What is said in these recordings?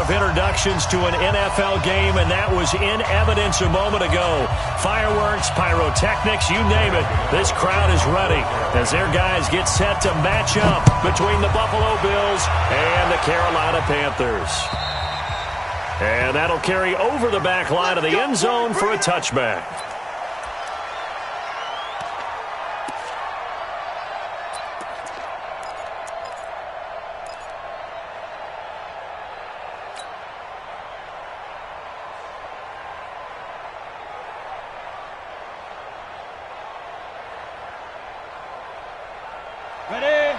of introductions to an NFL game, and that was in evidence a moment ago. Fireworks, pyrotechnics, you name it. This crowd is ready as their guys get set to match up between the Buffalo Bills and the Carolina Panthers. And that'll carry over the back line of the end zone for a touchback. Ready?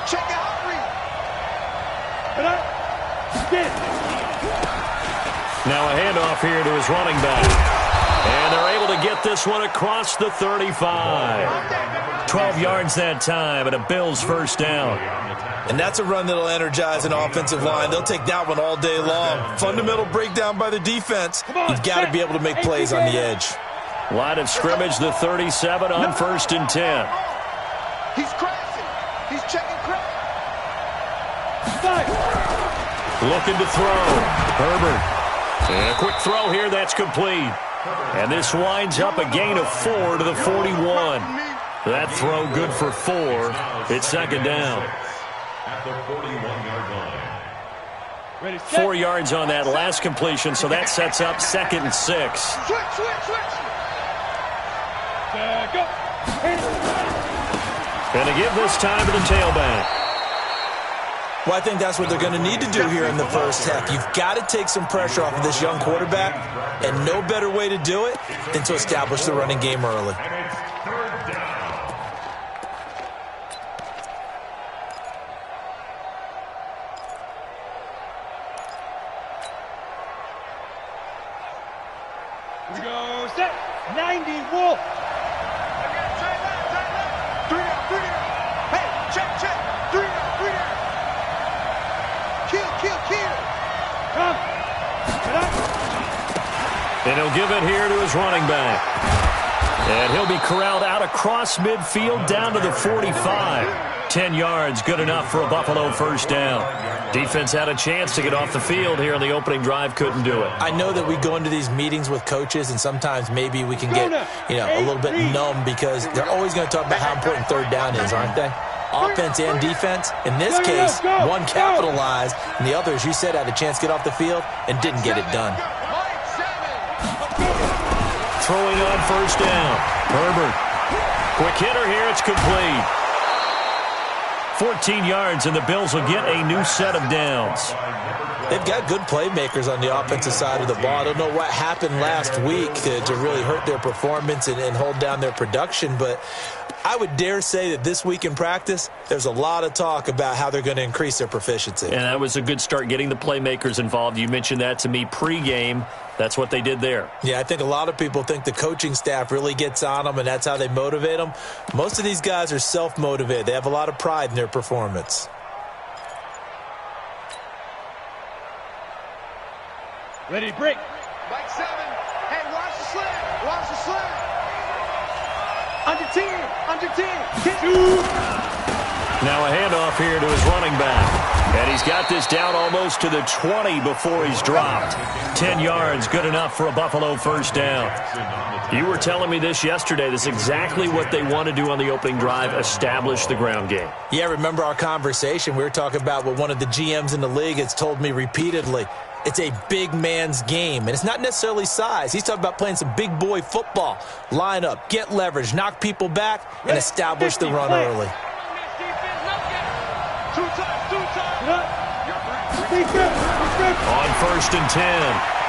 Check out three. Now a handoff here to his running back. And they're able to get this one across the 35. 12 yards that time and a Bills first down. And that's a run that'll energize an offensive line. They'll take that one all day long. Fundamental breakdown by the defense. You've got to be able to make plays on the edge. Line of scrimmage, the 37 on 1st and 10. He's crashing. He's checking crash. Looking to throw. Herbert. And a quick throw here, that's complete. And this winds up a gain of 4 to the 41. That throw good for 4. It's second down. At the 41-yard line. 4 yards on that last completion, so that sets up 2nd and 6. Switch. And to give this time to the tailback. Well, I think that's what they're going to need to do here in the first half. You've got to take some pressure off of this young quarterback, and no better way to do it than to establish the running game early. We go set. 90 Wolf. Three down. Hey, check. Three down. Kill. Come. And he'll give it here to his running back. And he'll be corralled out across midfield down to the 45. 10 yards, good enough for a Buffalo first down. Defense had a chance to get off the field here on the opening drive, couldn't do it. I know that we go into these meetings with coaches, and sometimes maybe we can get, a little bit numb because they're always going to talk about how important third down is, aren't they? Offense and defense. In this case, one capitalized, and the other, as you said, had a chance to get off the field and didn't get it done. Throwing on first down. Herbert. Quick hitter here. It's complete. 14 yards, and the Bills will get a new set of downs. They've got good playmakers on the offensive side of the ball. I don't know what happened last week to really hurt their performance and hold down their production, but I would dare say that this week in practice, there's a lot of talk about how they're going to increase their proficiency. And that was a good start getting the playmakers involved. You mentioned that to me pregame. That's what they did there. Yeah, I think a lot of people think the coaching staff really gets on them, and that's how they motivate them. Most of these guys are self-motivated. They have a lot of pride in their performance. Ready, break. Mike 7. Hey, watch the slant. Under 10. Now a handoff here to his running back. And he's got this down almost to the 20 before he's dropped. 10 yards, good enough for a Buffalo first down. You were telling me this yesterday. This is exactly what they want to do on the opening drive, establish the ground game. Yeah, remember our conversation. We were talking about what one of the GMs in the league has told me repeatedly. It's a big man's game, and it's not necessarily size. He's talking about playing some big boy football. Line up, get leverage, knock people back, and establish the run early. On 1st and 10,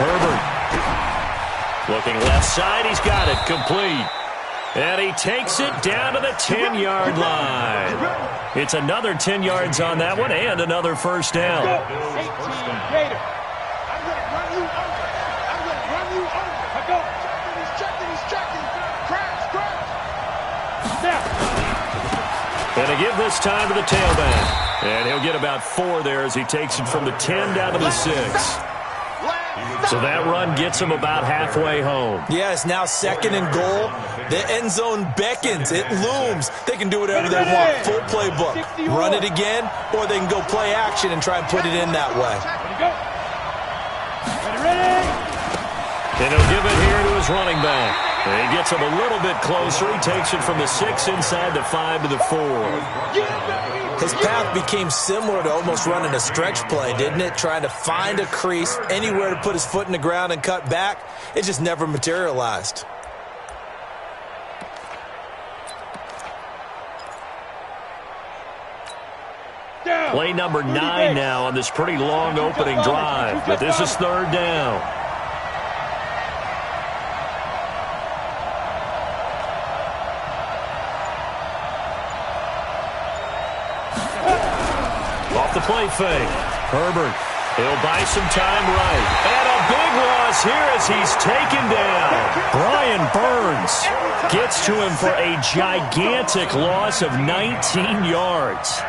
Herbert. Looking left side, he's got it, complete. And he takes it down to the 10-yard line. It's another 10 yards on that one and another first down. And to give this time to the tailback. And he'll get about 4 there as he takes it from the 10 down to the 6. So that run gets them about halfway home. Yeah, it's now 2nd and goal. The end zone beckons. It looms. They can do whatever they want. Full playbook. Run it again, or they can go play action and try and put it in that way. And he'll give it here to his running back. And he gets him a little bit closer. He takes it from the 6 inside the 5 to the 4. His path became similar to almost running a stretch play, didn't it? Trying to find a crease, anywhere to put his foot in the ground and cut back. It just never materialized. Play number 9 now on this pretty long opening drive. But this is 3rd down. Off the play fake. Herbert, he'll buy some time right. And a big loss here as he's taken down. Brian Burns gets to him for a gigantic loss of 19 yards.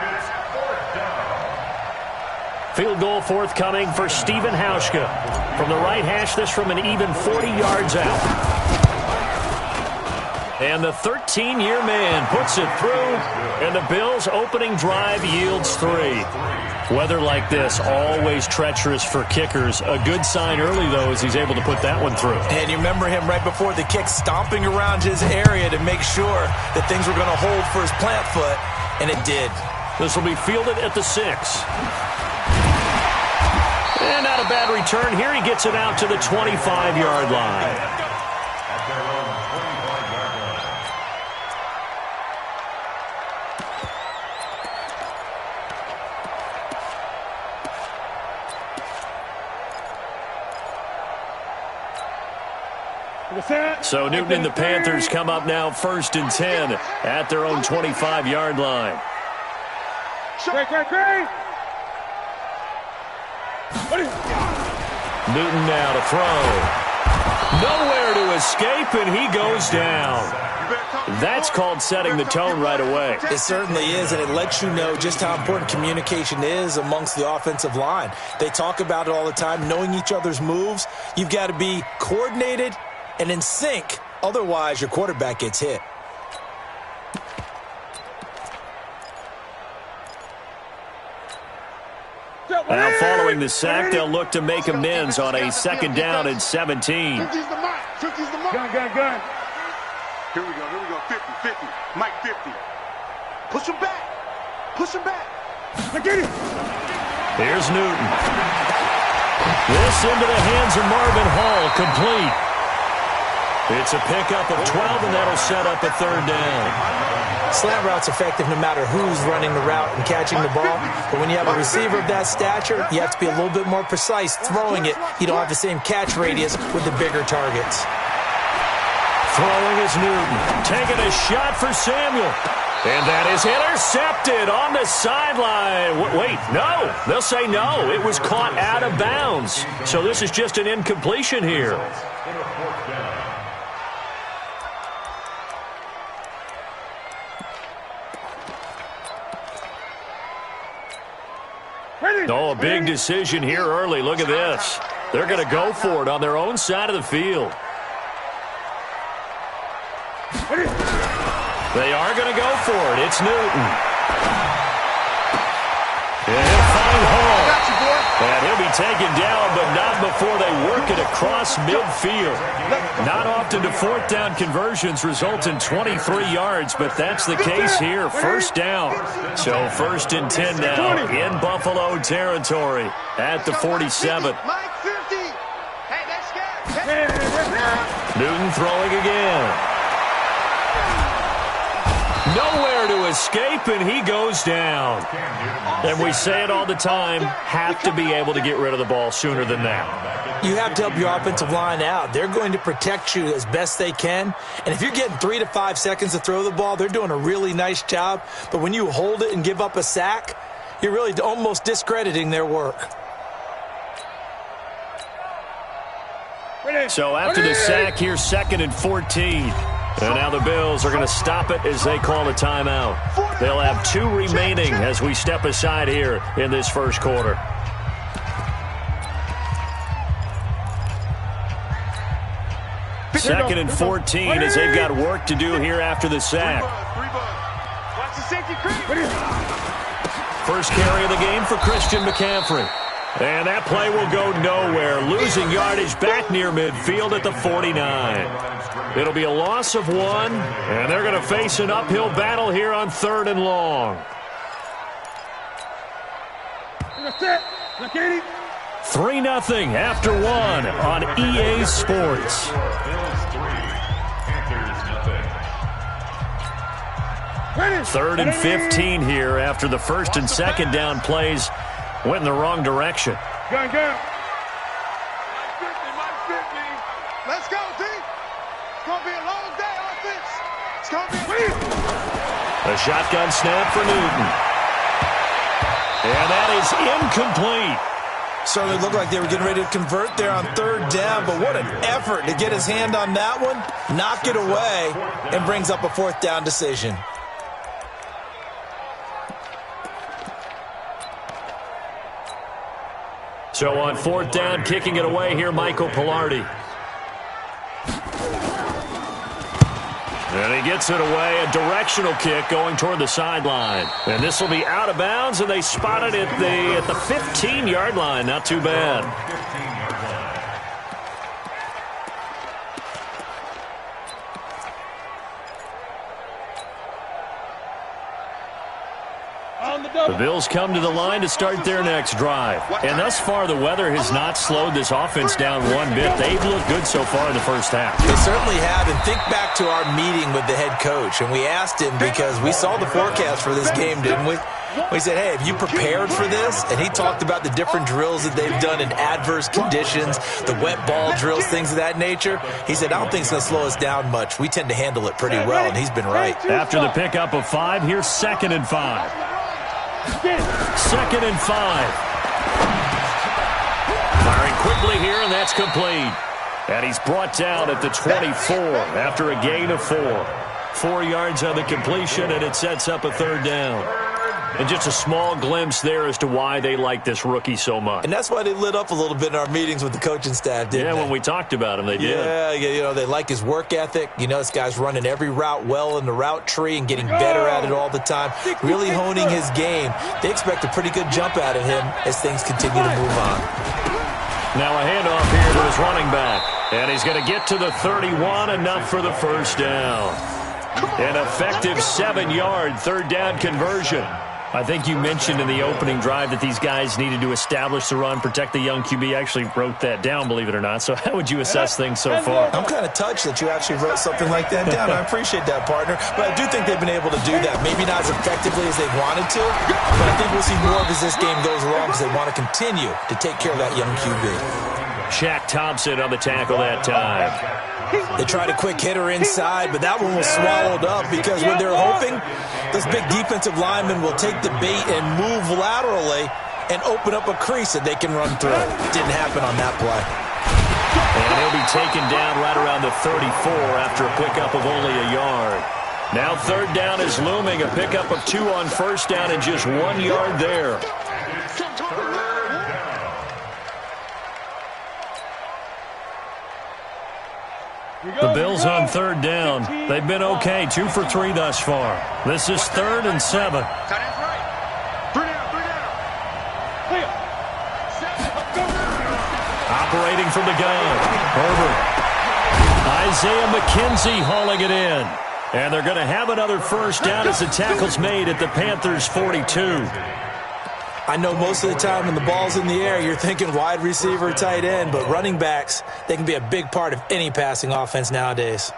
Field goal forthcoming for Stephen Hauschka. From the right hash, this from an even 40 yards out. And the 13-year man puts it through, and the Bills' opening drive yields 3. Weather like this, always treacherous for kickers. A good sign early, though, as he's able to put that one through. And you remember him right before the kick stomping around his area to make sure that things were going to hold for his plant foot, and it did. This will be fielded at the 6. And not a bad return here. He gets it out to the 25-yard line. So Newton and the Panthers come up now 1st and 10 at their own 25-yard line. Newton now to throw. Nowhere to escape, and he goes down. That's called setting the tone right away. It certainly is, and it lets you know just how important communication is amongst the offensive line. They talk about it all the time, knowing each other's moves. You've got to be coordinated and in sync. Otherwise, your quarterback gets hit. Now following the sack, they'll look to make amends on a 2nd down and 17. Gun. Here we go. 50. Mike 50. Push him back. Here's Newton. This into the hands of Marvin Hall, complete. It's a pickup of 12, and that'll set up a 3rd down. Slant route's effective no matter who's running the route and catching the ball. But when you have a receiver of that stature, you have to be a little bit more precise throwing it. You don't have the same catch radius with the bigger targets. Throwing is Newton. Taking a shot for Samuel. And that is intercepted on the sideline. Wait, no. They'll say no. It was caught out of bounds. So this is just an incompletion here. Oh, a big decision here early. Look at this. They're going to go for it on their own side of the field. They are going to go for it. It's Newton. And he'll find Hall. And he'll be taken down, but not before they work it across midfield. Not often do 4th down conversions result in 23 yards, but that's the case here. 1st down. So 1st and 10 now in Buffalo territory at the 47. Newton throwing again. Nowhere to escape, and he goes down. And we say it all the time, have to be able to get rid of the ball sooner than that. You have to help your offensive line out. They're going to protect you as best they can. And if you're getting 3 to 5 seconds to throw the ball, they're doing a really nice job. But when you hold it and give up a sack, you're really almost discrediting their work. So after the sack, here's 2nd and 14. And now the Bills are going to stop it as they call a timeout. They'll have 2 remaining as we step aside here in this 1st quarter. 2nd and 14 as they've got work to do here after the sack. Watch the safety creep. First carry of the game for Christian McCaffrey. And that play will go nowhere, losing yardage back near midfield at the 49. It'll be a loss of 1, and they're going to face an uphill battle here on 3rd and long. 3-0 after 1 on EA Sports. Third and 15 here after the 1st and 2nd down plays went in the wrong direction. Go. Mike 50. Let's go, D. It's going to be a long day, offense. It's going to be A shotgun snap for Newton. And that is incomplete. Certainly looked like they were getting ready to convert there on 3rd down, but what an effort to get his hand on that one, knock it away, and brings up a 4th down decision. So on 4th down, kicking it away here, Michael Pilardi. And he gets it away, a directional kick going toward the sideline. And this will be out of bounds, and they spot it at the 15-yard line. Not too bad. The Bills come to the line to start their next drive. And thus far, the weather has not slowed this offense down one bit. They've looked good so far in the first half. They certainly have. And think back to our meeting with the head coach. And we asked him, because we saw the forecast for this game, didn't we? We said, hey, have you prepared for this? And he talked about the different drills that they've done in adverse conditions, the wet ball drills, things of that nature. He said, I don't think it's going to slow us down much. We tend to handle it pretty well, and he's been right. After the pickup of 5, here's 2nd and 5. 2nd and 5. Firing quickly here, and that's complete. And he's brought down at the 24 after a gain of 4. 4 yards on the completion, and it sets up a 3rd down. And just a small glimpse there as to why they like this rookie so much. And that's why they lit up a little bit in our meetings with the coaching staff, didn't they? Yeah, when we talked about him, they did. Yeah, you know, they like his work ethic. You know, this guy's running every route well in the route tree and getting better at it all the time, really honing his game. They expect a pretty good jump out of him as things continue to move on. Now a handoff here to his running back. And he's going to get to the 31, enough for the first down. An effective 7-yard 3rd down conversion. I think you mentioned in the opening drive that these guys needed to establish the run, protect the young QB. I actually wrote that down, believe it or not. So how would you assess things so far? I'm kind of touched that you actually wrote something like that down. I appreciate that, partner. But I do think they've been able to do that. Maybe not as effectively as they wanted to, but I think we'll see more of as this game goes along because they want to continue to take care of that young QB. Shaq Thompson on the tackle that time. They tried a quick hitter inside, but that one was swallowed up because when they're hoping, those big defensive linemen will take the bait and move laterally and open up a crease that they can run through. Didn't happen on that play. And he'll be taken down right around the 34 after a pickup of only a yard. Now 3rd down is looming, a pickup of 2 on 1st down and just 1 yard there. The Bills on 3rd down. They've been okay, 2 for 3 thus far. This is 3rd and 7. Operating from the gun, Herbert. Isaiah McKenzie hauling it in. And they're going to have another first down as the tackle's made at the Panthers' 42. I know most of the time when the ball's in the air, you're thinking wide receiver, tight end, but running backs, they can be a big part of any passing offense nowadays.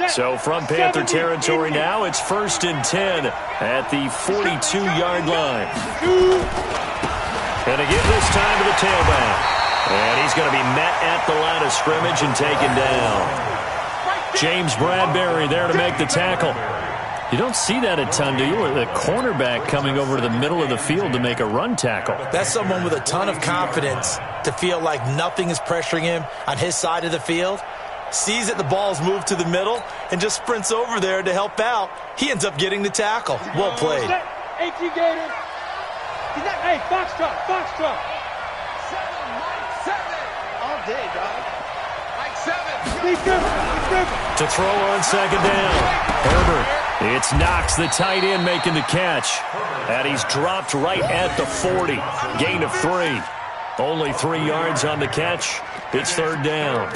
So from Panther territory now, it's 1st and 10 at the 42-yard line. And again this time to the tailback. And he's going to be met at the line of scrimmage and taken down. James Bradbury there to make the tackle. You don't see that a ton, do you? The cornerback coming over to the middle of the field to make a run tackle. That's someone with a ton of confidence to feel like nothing is pressuring him on his side of the field. Sees that the ball's moved to the middle and just sprints over there to help out. He ends up getting the tackle. Well played. Hey, foxtrot, foxtrot. 7, Mike 7. All day, dog. Mike 7. Be different. To throw on second down. Herbert. It's Knox, the tight end, making the catch. And he's dropped right at the 40. Gain of 3. Only 3 yards on the catch. It's third down.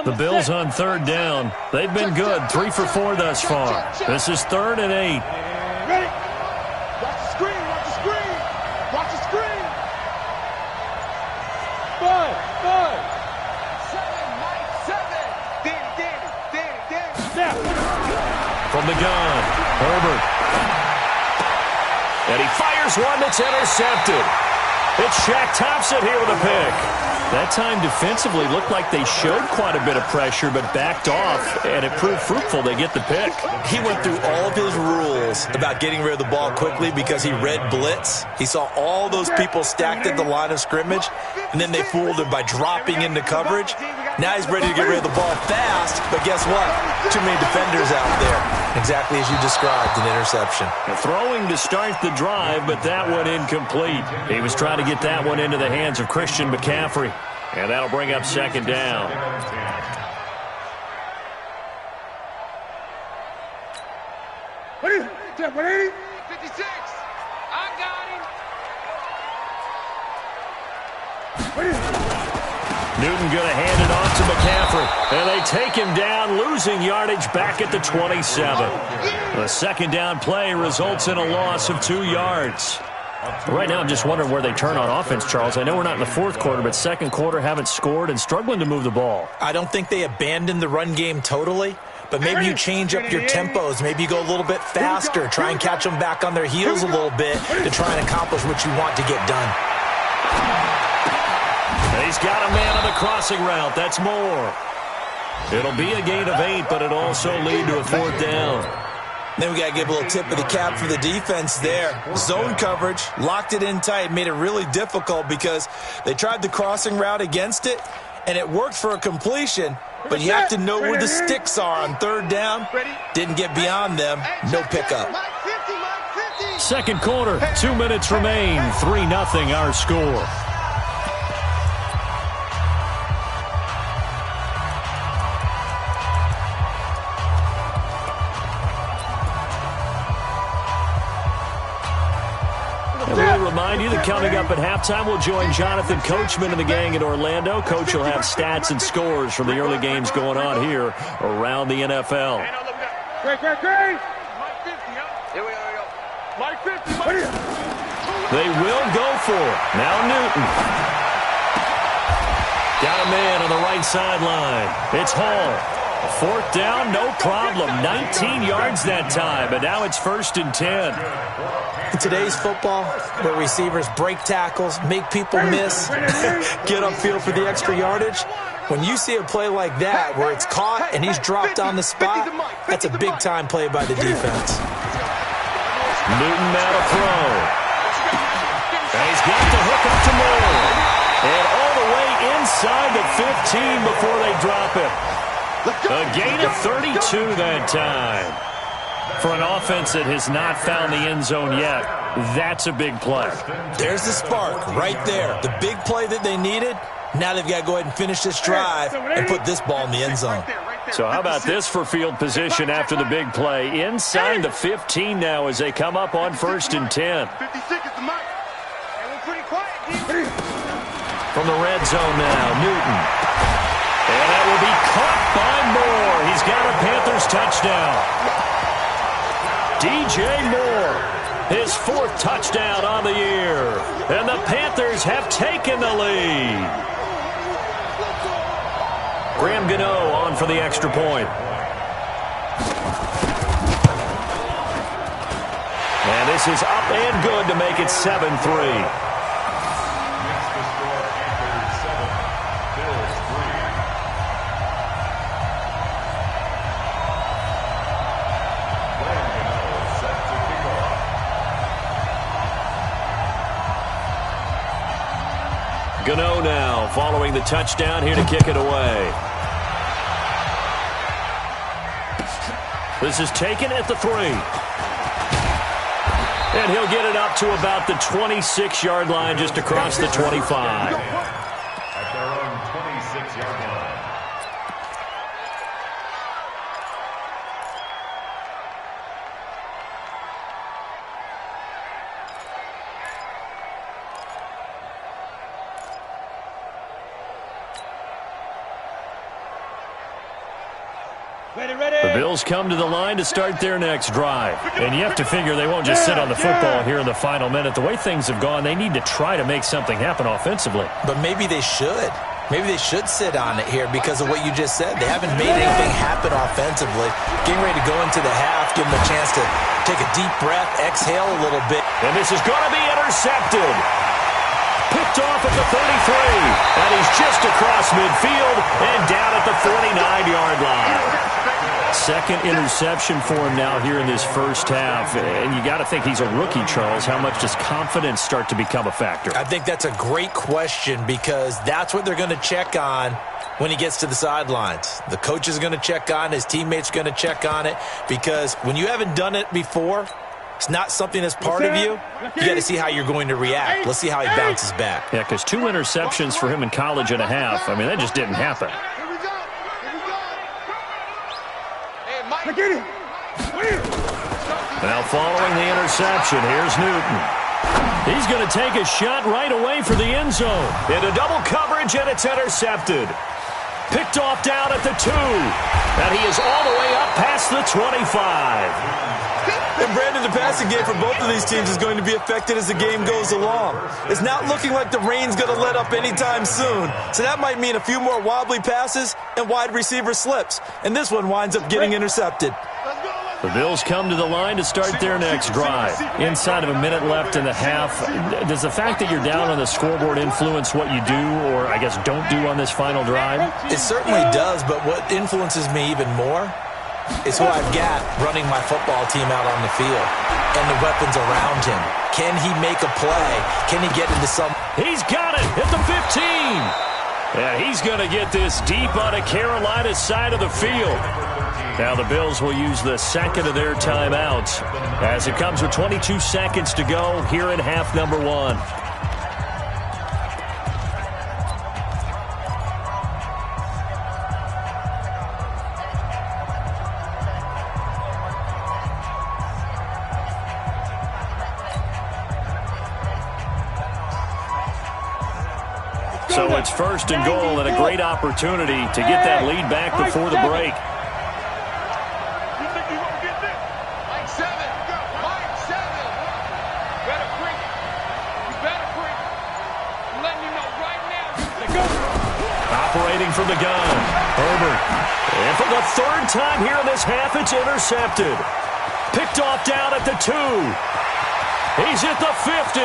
The Bills on third down. They've been good. 3 for 4 thus far. This is 3rd and 8. Ready? Watch the screen, watch the screen. Watch the screen. 5. 7, Mike 7. Danny. Snap. From the gun, Herbert. And he fires one that's intercepted. It's Shaq Thompson here with a pick. That time defensively looked like they showed quite a bit of pressure but backed off, and it proved fruitful. They get the pick. He went through all of his rules about getting rid of the ball quickly because he read blitz. He saw all those people stacked at the line of scrimmage, and then they fooled him by dropping into coverage. Now he's ready to get rid of the ball fast, but guess what? Too many defenders out there. Exactly as you described, an interception. Throwing to start the drive, but that one incomplete. He was trying to get that one into the hands of Christian McCaffrey, and that'll bring up second down. What is it? 180? 56. I got him. What is it? Newton going to hand it off to McCaffrey. And they take him down, losing yardage back at the 27. The second down play results in a loss of 2 yards. Right now, I'm just wondering where they turn on offense, Charles. I know we're not in the fourth quarter, but second quarter haven't scored and struggling to move the ball. I don't think they abandoned the run game totally, but maybe you change up your tempos. Maybe you go a little bit faster, try and catch them back on their heels a little bit to try and accomplish what you want to get done. He's got a man on the crossing route. That's more. It'll be a gain of 8, but it'll also lead to a fourth down. Then we got to give a little tip of the cap for the defense there. Zone coverage, locked it in tight, made it really difficult because they tried the crossing route against it, and it worked for a completion, but you have to know where the sticks are on third down. Didn't get beyond them. No pickup. Second quarter, 2 minutes remain. 3-0 our score. And we'll remind you that coming up at halftime, we'll join Jonathan Coachman and the gang in Orlando. Coach will have stats and scores from the early games going on here around the NFL. Great. Mike 50, huh? Here we go. Mike 50, Mike 50. They will go for it. Now Newton. Got a man on the right sideline. It's Hall. Fourth down, no problem. 19 yards that time, and now it's 1st and 10. In today's football, where receivers break tackles, make people miss, get upfield for the extra yardage, when you see a play like that where it's caught and he's dropped on the spot, that's a big-time play by the defense. Newton now to throw. And he's got the hook up to Moore. And all the way inside the 15 before they drop it. A gain of 32 that time. For an offense that has not found the end zone yet, that's a big play. There's the spark right there. The big play that they needed. Now they've got to go ahead and finish this drive and put this ball in the end zone. So how about this for field position after the big play? Inside the 15 now as they come up on 1st and 10. 56 is the mark. And we're pretty quiet, From the red zone now, Newton. And that will be caught by Moore. He's got a Panthers touchdown. DJ Moore, his 4th touchdown on the year. And the Panthers have taken the lead. Graham Gano on for the extra point. And this is up and good to make it 7-3. Gano now following the touchdown here to kick it away. This is taken at the 3. And he'll get it up to about the 26-yard line, just across the 25. At their own 26-yard line. The Bills come to the line to start their next drive. And you have to figure they won't just sit on the football here in the final minute. The way things have gone, they need to try to make something happen offensively. But maybe they should. Maybe they should sit on it here because of what you just said. They haven't made anything happen offensively. Getting ready to go into the half, give them a chance to take a deep breath, exhale a little bit. And this is going to be intercepted. Picked off at the 33. And he's just across midfield and down at the 49-yard line. Second interception for him now here in this first half. And you got to think he's a rookie, Charles. How much does confidence start to become a factor? I think that's a great question because that's what they're going to check on when he gets to the sidelines. The coach is going to check on it. His teammates are going to check on it because when you haven't done it before, it's not something that's part of you. You got to see how you're going to react. Let's see how he bounces back. Yeah, because 2 interceptions for him in college and a half. I mean, that just didn't happen. Now following the interception, here's Newton. He's going to take a shot right away for the end zone. Into double coverage, and it's intercepted. Picked off down at the 2. And he is all the way up past the 25. And Brandon, the passing game for both of these teams is going to be affected as the game goes along. It's not looking like the rain's going to let up anytime soon. So that might mean a few more wobbly passes and wide receiver slips. And this one winds up getting intercepted. The Bills come to the line to start their next drive. Inside of a minute left in the half, does the fact that you're down on the scoreboard influence what you do or, I guess, don't do on this final drive? It certainly does, but what influences me even more is who I've got running my football team out on the field and the weapons around him. Can he make a play? Can he get into some... He's got it at the 15. Yeah, he's going to get this deep on a Carolina side of the field. Now the Bills will use the second of their timeouts as it comes with 22 seconds to go here in half number 1. So it's first and goal and a great opportunity to get that lead back before the break. Operating from the gun, Herbert. And for the 3rd time here in this half, it's intercepted. Picked off down at the 2. He's at the 50.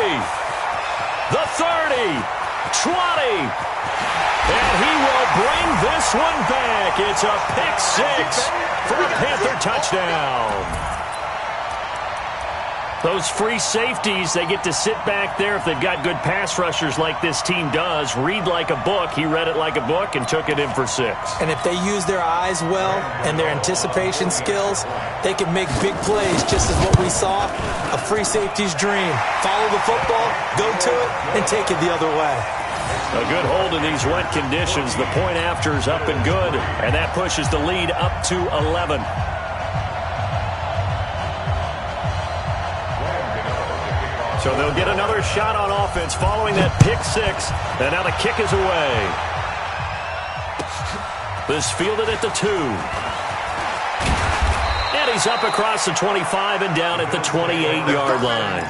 The 30. 20. And he will bring this one back. It's a pick 6 for a Panther touchdown. Those free safeties, they get to sit back there if they've got good pass rushers like this team does. Read like a book. He read it like a book and took it in for 6. And if they use their eyes well and their anticipation skills, they can make big plays just as what we saw. A free safety's dream. Follow the football, go to it, and take it the other way. A good hold in these wet conditions. The point after is up and good, and that pushes the lead up to 11. So they'll get another shot on offense following that pick 6. And now the kick is away. This fielded at the 2. And he's up across the 25 and down at the 28-yard line.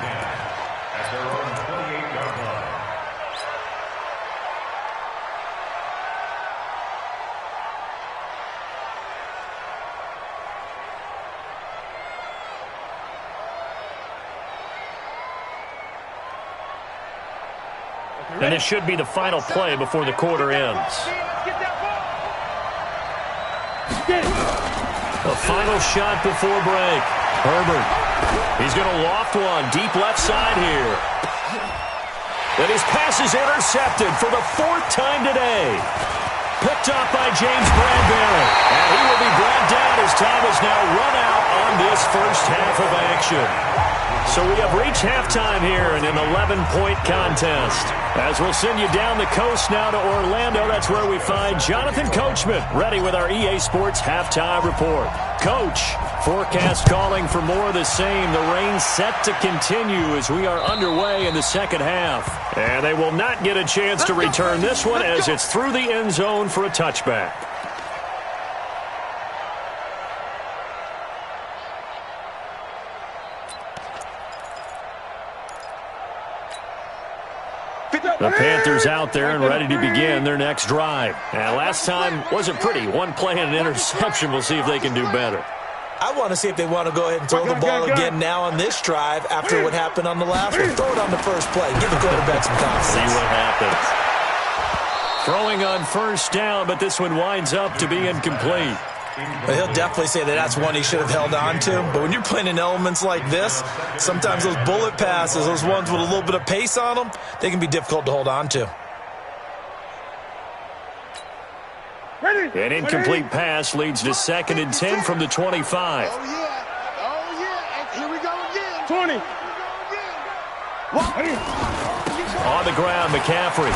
And this should be the final play before the quarter ends. The final shot before break. Herbert. He's going to loft one deep left side here. And his pass is intercepted for the 4th time today. Picked up by James Bradbury. And he will be brought down as time is now run out on this first half of action. So we have reached halftime here in an 11-point contest. As we'll send you down the coast now to Orlando, that's where we find Jonathan Coachman, ready with our EA Sports halftime report. Coach, forecast calling for more of the same. The rain set to continue as we are underway in the second half. And they will not get a chance to return this one as it's through the end zone for a touchback. The Panthers out there and ready to begin their next drive. And last time wasn't pretty. One play and an interception. We'll see if they can do better. I want to see if they want to go ahead and throw the ball again now on this drive after what happened on the last one. Throw it on the first play. Give the quarterback some confidence. See what happens. Throwing on first down, but this one winds up to be incomplete. But he'll definitely say that that's one he should have held on to. But when you're playing in elements like this, sometimes those bullet passes, those ones with a little bit of pace on them, they can be difficult to hold on to. An incomplete pass leads to 2nd and 10 from the 25. Oh, yeah. Oh, yeah. And here we go again. 20. On the ground, McCaffrey.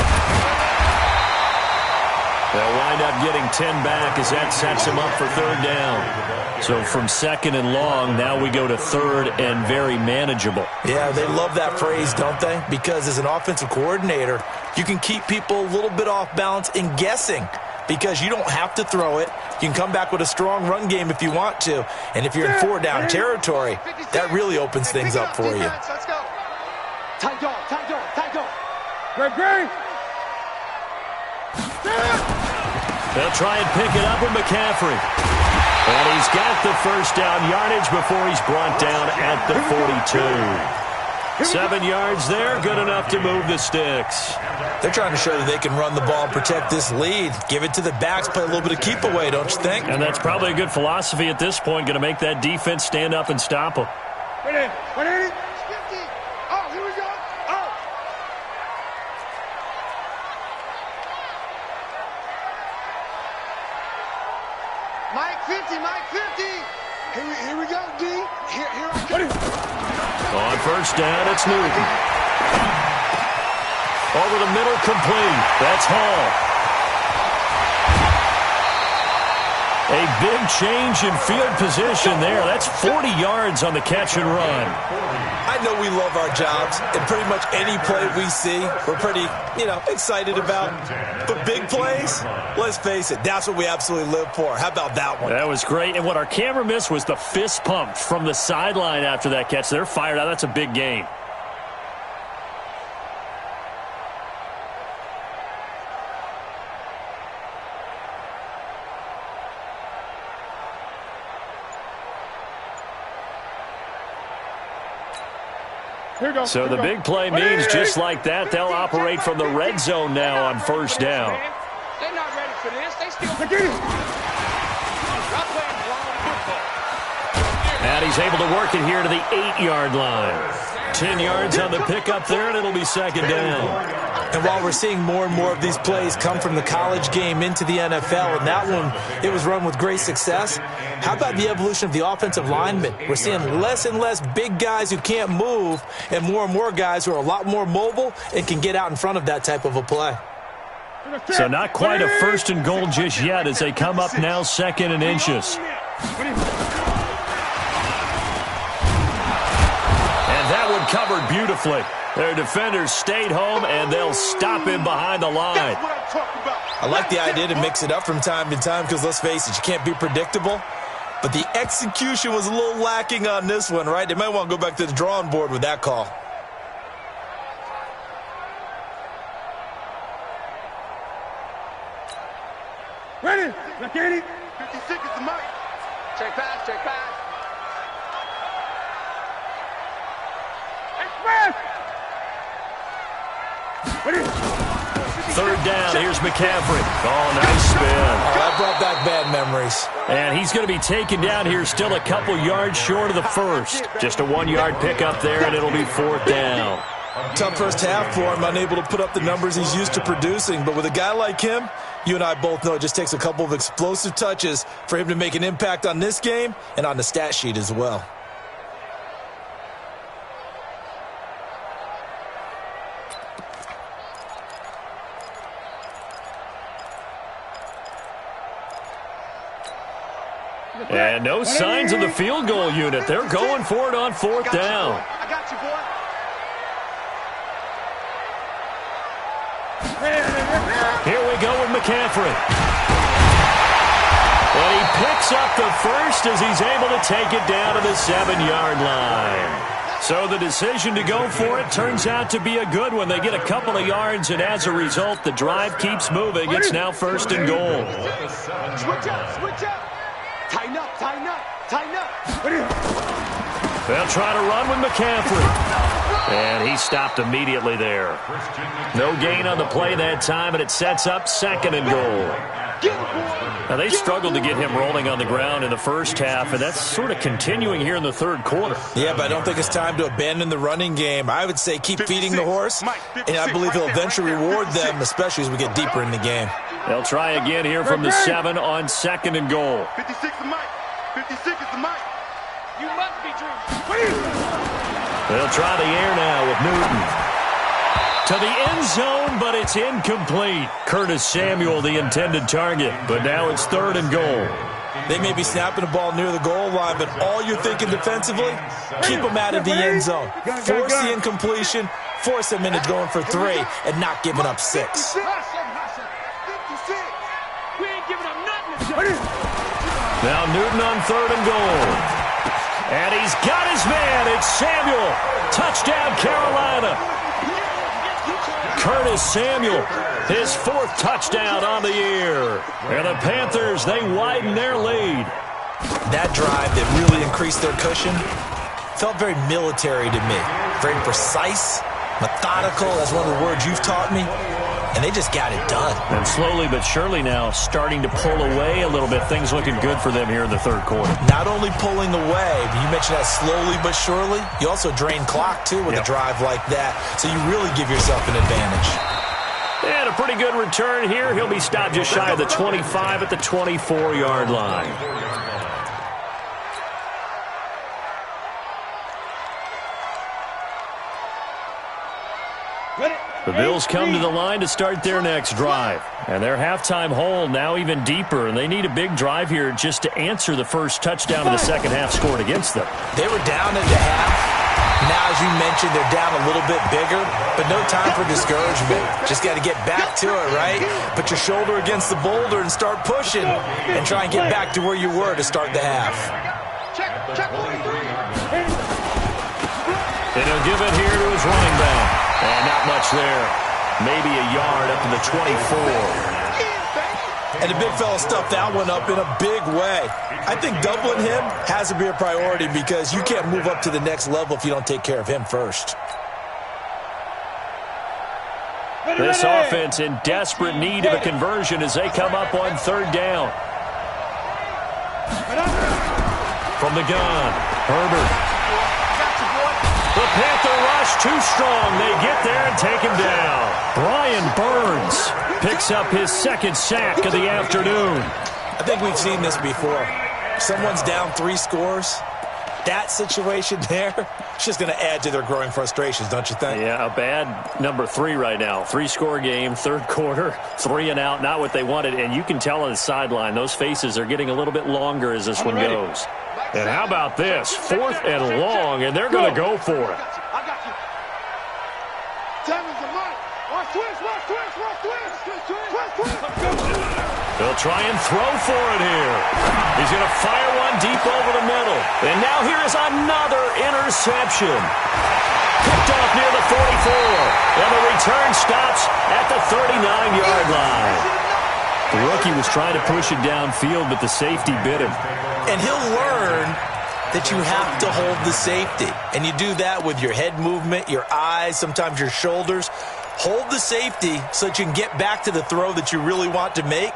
They'll wind up getting 10 back as that sets him up for 3rd down. So from 2nd and long, now we go to 3rd and very manageable. Yeah, they love that phrase, don't they? Because as an offensive coordinator, you can keep people a little bit off balance in guessing because you don't have to throw it. You can come back with a strong run game if you want to. And if you're in 4-down territory, that really opens things up for you. Let's go. Tight dog, tight dog, tight dog. Great. They'll try and pick it up with McCaffrey. And he's got the first down yardage before he's brought down at the 42. 7 yards there, good enough to move the sticks. They're trying to show that they can run the ball and protect this lead. Give it to the backs, play a little bit of keep away, don't you think? And that's probably a good philosophy at this point, going to make that defense stand up and stop them. Ready. Oh, here we go. Oh. Mike 50. Here we go, D. Here I go. On first down, it's Newton. Over the middle, complete. That's Hall. A big change in field position there. That's 40 yards on the catch and run. I know we love our jobs, and pretty much any play we see, we're pretty, excited about. But big plays, let's face it, that's what we absolutely live for. How about that one? That was great. And what our camera missed was the fist pump from the sideline after that catch. They're fired out. That's a big gain. So the big play means just like that, they'll operate from the red zone now on first down. They're not ready for this. They still not playing football. And he's able to work it here to the 8-yard line. 10 yards on the pickup there, and it'll be 2nd down. And while we're seeing more and more of these plays come from the college game into the NFL, and that one, it was run with great success, how about the evolution of the offensive linemen? We're seeing less and less big guys who can't move and more guys who are a lot more mobile and can get out in front of that type of a play. So not quite a 1st and goal just yet as they come up now 2nd and inches. And that one covered beautifully. Their defenders stayed home, and they'll stop him behind the line. That's what I'm talking about. I like the idea to mix it up from time to time because, let's face it, you can't be predictable. But the execution was a little lacking on this one, right? They might want to go back to the drawing board with that call. Ready. 56 is the mic. Check pass. Express. 3rd down, here's McCaffrey. Oh, nice spin. Oh, that brought back bad memories. And he's going to be taken down here still a couple yards short of the first. Just a 1-yard pickup there, and it'll be 4th down. Tough first half for him, unable to put up the numbers he's used to producing. But with a guy like him, you and I both know it just takes a couple of explosive touches for him to make an impact on this game and on the stat sheet as well. And no signs of the field goal unit. They're going for it on fourth down. I got you, boy. Here we go with McCaffrey. And he picks up the first as he's able to take it down to the 7-yard line. So the decision to go for it turns out to be a good one. They get a couple of yards, and as a result, the drive keeps moving. It's now first and goal. Switch up, switch up. Tighten up, tighten up, tighten up. They'll try to run with McCaffrey. And he stopped immediately there. No gain on the play that time, and it sets up second and goal. Now, they struggled to get him rolling on the ground in the first half, and that's sort of continuing here in the third quarter. Yeah, but I don't think it's time to abandon the running game. I would say keep feeding the horse, and I believe he'll eventually reward them, especially as we get deeper in the game. They'll try again here from the 7 on second and goal. 56 is Mike. 56 is the Mike. You must be dreaming. They'll try the air now with Newton. To the end zone, but it's incomplete. Curtis Samuel, the intended target, but now it's third and goal. They may be snapping the ball near the goal line, but all you're thinking defensively, keep them out of the end zone. Force the incompletion, force them into going for 3, and not giving up 6. We ain't giving up nothing. Now Newton on third and goal. And he's got his man. It's Samuel. Touchdown, Carolina. Curtis Samuel, his 4th touchdown on the year. And the Panthers, they widen their lead. That drive that really increased their cushion felt very military to me. Very precise, methodical. That's one of the words you've taught me. And they just got it done. And slowly but surely now starting to pull away a little bit. Things looking good for them here in the third quarter. Not only pulling away, but you mentioned that slowly but surely. You also drain clock, too, with a drive like that. So you really give yourself an advantage. And a pretty good return here. He'll be stopped just shy of the 25 at the 24-yard line. The Bills come to the line to start their next drive. And their halftime hole now even deeper. And they need a big drive here just to answer the first touchdown of the second half scored against them. They were down at the half. Now, as you mentioned, they're down a little bit bigger. But no time for discouragement. Just got to get back to it, right? Put your shoulder against the boulder and start pushing. And try and get back to where you were to start the half. And he'll give it here to his running back. And not much there. Maybe a yard up to the 24. And the big fella stuffed that one up in a big way. I think doubling him has to be a priority because you can't move up to the next level if you don't take care of him first. This offense in desperate need of a conversion as they come up on third down. From the gun, Herbert. The Panther rush too strong. They get there and take him down. Brian Burns picks up his 2nd sack of the afternoon. I think we've seen this before. Someone's down 3 scores. That situation there, it's just going to add to their growing frustrations, don't you think? Yeah, a bad number 3 right now. 3-score game, third quarter, 3 and out, not what they wanted. And you can tell on the sideline, those faces are getting a little bit longer as this one goes. And how about this? 4th and long, and they're going to go for it. I got you. Tammy's a Mike. Watch twist. They'll try and throw for it here. He's going to fire one deep over the middle. And now here is another interception. Picked off near the 44. And the return stops at the 39-yard line. The rookie was trying to push it downfield, but the safety bit him. And he'll learn that you have to hold the safety. And you do that with your head movement, your eyes, sometimes your shoulders. Hold the safety so that you can get back to the throw that you really want to make.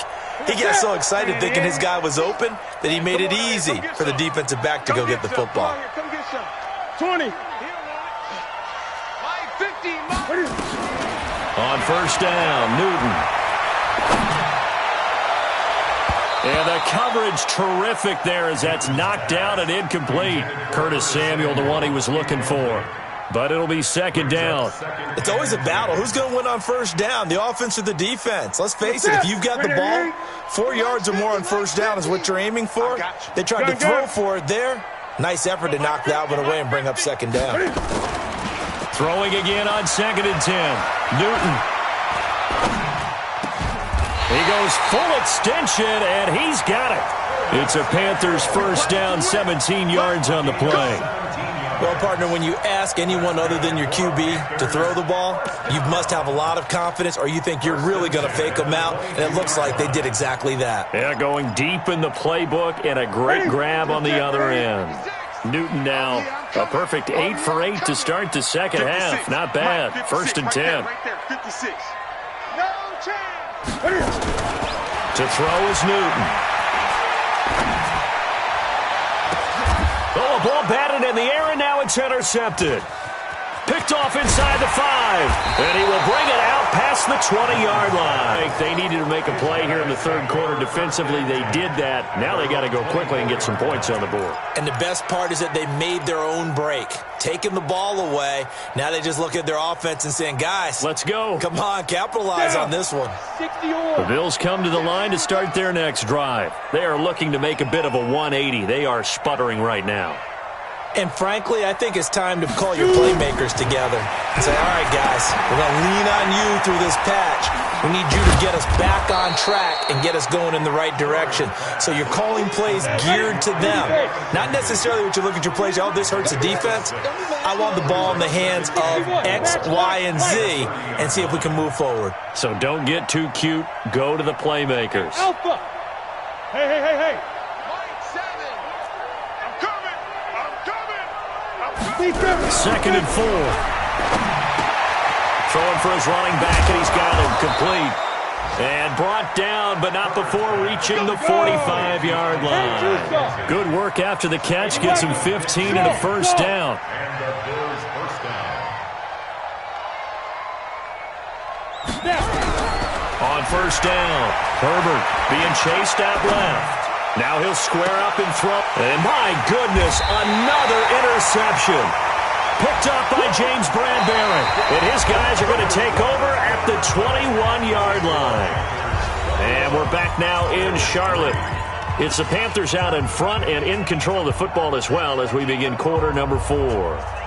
He got so excited thinking his guy was open that he made it easy for the defensive back to go get the football. Come get some. 20. Mike 50. On first down, Newton. And the coverage terrific there as that's knocked down and incomplete. Curtis Samuel, the one he was looking for. But it'll be second down. It's always a battle. Who's going to win on first down, the offense or the defense? Let's face it, if you've got the ball, 4 yards or more on first down is what you're aiming for. They tried to throw for it there. Nice effort to knock that one away and bring up second down. Throwing again on 2nd and 10. Newton. He goes full extension, and he's got it. It's a Panthers first down, 17 yards on the play. Well, partner, when you ask anyone other than your QB to throw the ball, you must have a lot of confidence, or you think you're really going to fake them out, and it looks like they did exactly that. Yeah, going deep in the playbook, and a great grab on the other end. Newton now a perfect 8 for 8 to start the second half. Not bad. 1st and 10. No chance. To throw is Newton. Oh, a ball batted in the air, and now it's intercepted. Picked off inside the 5, and he will bring it out past the 20-yard line. They needed to make a play here in the third quarter defensively. They did that. Now they got to go quickly and get some points on the board. And the best part is that they made their own break, taking the ball away. Now they just look at their offense and saying, guys, let's go. Come on, capitalize on this one. The Bills come to the line to start their next drive. They are looking to make a bit of a 180. They are sputtering right now. And frankly, I think it's time to call your playmakers together and say, all right, guys, we're going to lean on you through this patch. We need you to get us back on track and get us going in the right direction. So you're calling plays geared to them. Not necessarily what you look at your plays, oh, this hurts the defense. I want the ball in the hands of X, Y, and Z and see if we can move forward. So don't get too cute. Go to the playmakers. Alpha. Hey. 2nd and 4. Throwing for his running back, and he's got him complete. And brought down, but not before reaching the 45-yard line. Good work after the catch. Gets him 15 and a first down. On first down, Herbert being chased out left. Now he'll square up and throw. And my goodness, another interception. Picked up by James Bradbury. And his guys are going to take over at the 21-yard line. And we're back now in Charlotte. It's the Panthers out in front and in control of the football as well as we begin quarter number 4.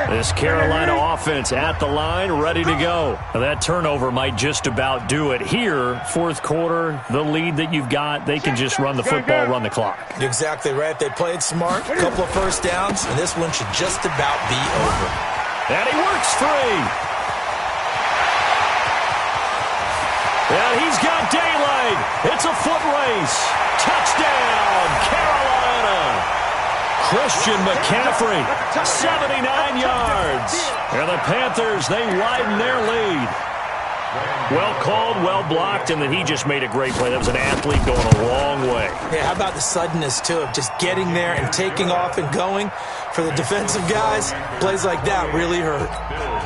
This Carolina offense at the line, ready to go. Now that turnover might just about do it here. Fourth quarter, the lead that you've got, they can just run the football, run the clock. Exactly right. They played smart, a couple of first downs, and this one should just about be over. And he works free. And he's got daylight. It's a foot race. Touchdown, Carolina. Christian McCaffrey, 79 yards. And the Panthers, they widen their lead. Well called, well blocked, and then he just made a great play. That was an athlete going a long way. Yeah, how about the suddenness, too, of just getting there and taking off and going? For the defensive guys, plays like that really hurt.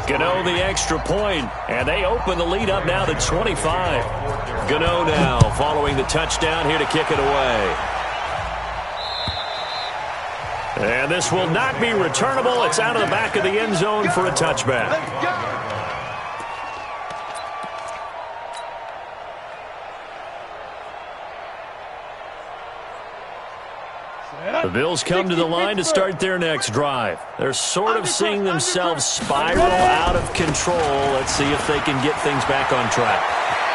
Gano the extra point, and they open the lead up now to 25. Gano now following the touchdown here to kick it away. And this will not be returnable. It's out of the back of the end zone for a touchback. The Bills come to the line to start their next drive. They're sort of seeing themselves spiral out of control. Let's see if they can get things back on track.